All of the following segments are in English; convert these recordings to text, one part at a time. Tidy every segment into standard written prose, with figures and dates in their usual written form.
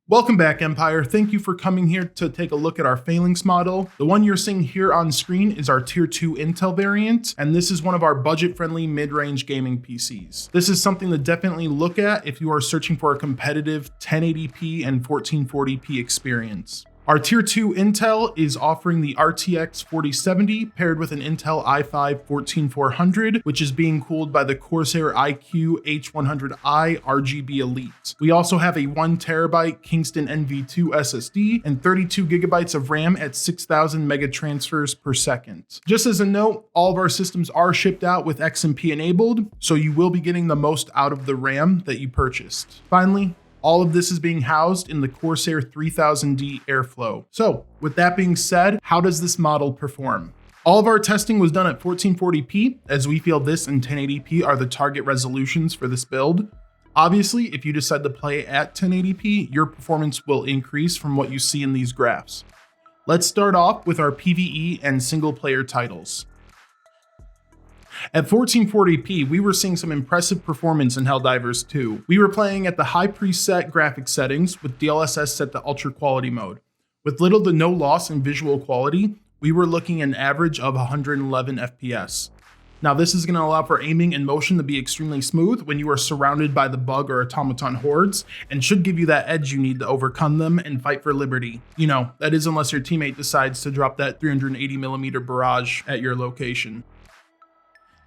Welcome back, Empire. Thank you for coming here to take a look at our Phalanx model. The one you're seeing here on screen is our Tier 2 Intel variant, and this is one of our budget-friendly mid-range gaming PCs. This is something to definitely look at if you are searching for a competitive 1080p and 1440p experience. Our Tier 2 Intel is offering the RTX 4070 paired with an Intel i5-14400, which is being cooled by the Corsair iCUE H100i RGB Elite. We also have a 1TB Kingston NV2 SSD and 32GB of RAM at 6,000 megatransfers per second. Just as a note, all of our systems are shipped out with XMP enabled, so you will be getting the most out of the RAM that you purchased. Finally, all of this is being housed in the Corsair 3000D Airflow. So with that being said, how does this model perform? All of our testing was done at 1440p, as we feel this and 1080p are the target resolutions for this build. Obviously, if you decide to play at 1080p, your performance will increase from what you see in these graphs. Let's start off with our PvE and single player titles. At 1440p, we were seeing some impressive performance in Helldivers 2. We were playing at the high preset graphics settings with DLSS set to ultra quality mode. With little to no loss in visual quality, we were looking at an average of 111 FPS. Now this is going to allow for aiming and motion to be extremely smooth when you are surrounded by the bug or automaton hordes, and should give you that edge you need to overcome them and fight for liberty. You know, that is unless your teammate decides to drop that 380mm barrage at your location.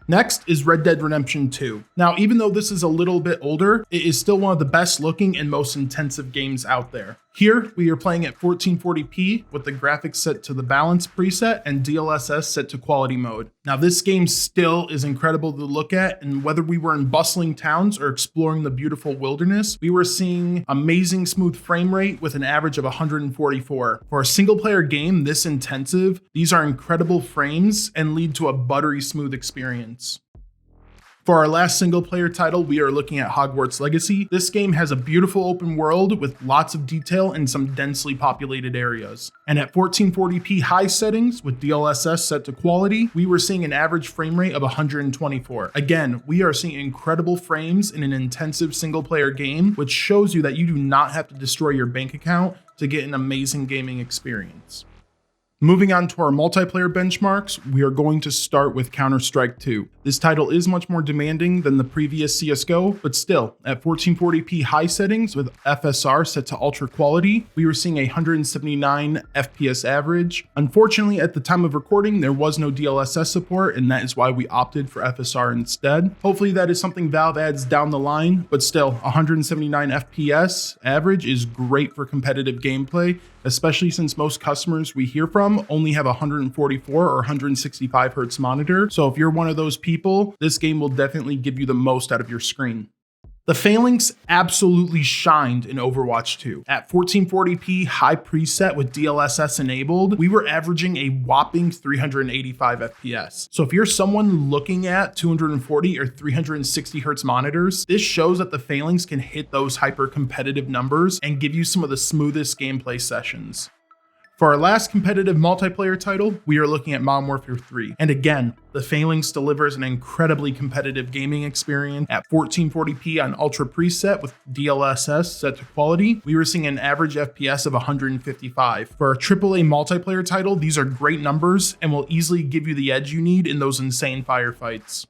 Next is Red Dead Redemption 2. Now, even though this is a little bit older, it is still one of the best looking and most intensive games out there. Here, we are playing at 1440p with the graphics set to the balance preset and DLSS set to quality mode. Now, this game still is incredible to look at, and whether we were in bustling towns or exploring the beautiful wilderness, we were seeing amazing smooth frame rate with an average of 144. For a single player game this intensive, these are incredible frames and lead to a buttery smooth experience. For our last single player title, we are looking at Hogwarts Legacy. This game has a beautiful open world with lots of detail in some densely populated areas. And at 1440p high settings with DLSS set to quality, we were seeing an average frame rate of 124. Again, we are seeing incredible frames in an intensive single player game, which shows you that you do not have to destroy your bank account to get an amazing gaming experience. Moving on to our multiplayer benchmarks, we are going to start with Counter-Strike 2. This title is much more demanding than the previous CSGO, but still, at 1440p high settings with FSR set to ultra quality, we were seeing a 179 FPS average. Unfortunately, at the time of recording, there was no DLSS support, and that is why we opted for FSR instead. Hopefully that is something Valve adds down the line, but still, 179 FPS average is great for competitive gameplay, especially since most customers we hear from only have a 144 or 165 hertz monitor. So if you're one of those people, this game will definitely give you the most out of your screen. The Phalanx absolutely shined in Overwatch 2. At 1440p high preset with DLSS enabled, we were averaging a whopping 385 FPS. So if you're someone looking at 240 or 360 hertz monitors, this shows that the Phalanx can hit those hyper competitive numbers and give you some of the smoothest gameplay sessions. For our last competitive multiplayer title, we are looking at Modern Warfare 3. And again, the Phalanx delivers an incredibly competitive gaming experience. At 1440p on ultra preset with DLSS set to quality, we were seeing an average FPS of 155. For a AAA multiplayer title, these are great numbers and will easily give you the edge you need in those insane firefights.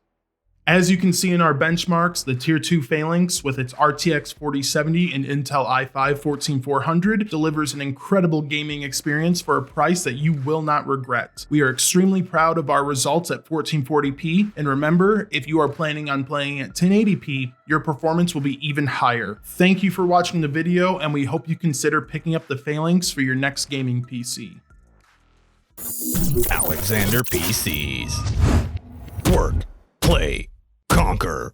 As you can see in our benchmarks, the Tier 2 Phalanx with its RTX 4070 and Intel i5-14400 delivers an incredible gaming experience for a price that you will not regret. We are extremely proud of our results at 1440p, and remember, if you are planning on playing at 1080p, your performance will be even higher. Thank you for watching the video, and we hope you consider picking up the Phalanx for your next gaming PC. Alexander PCs. Work, play, conquer.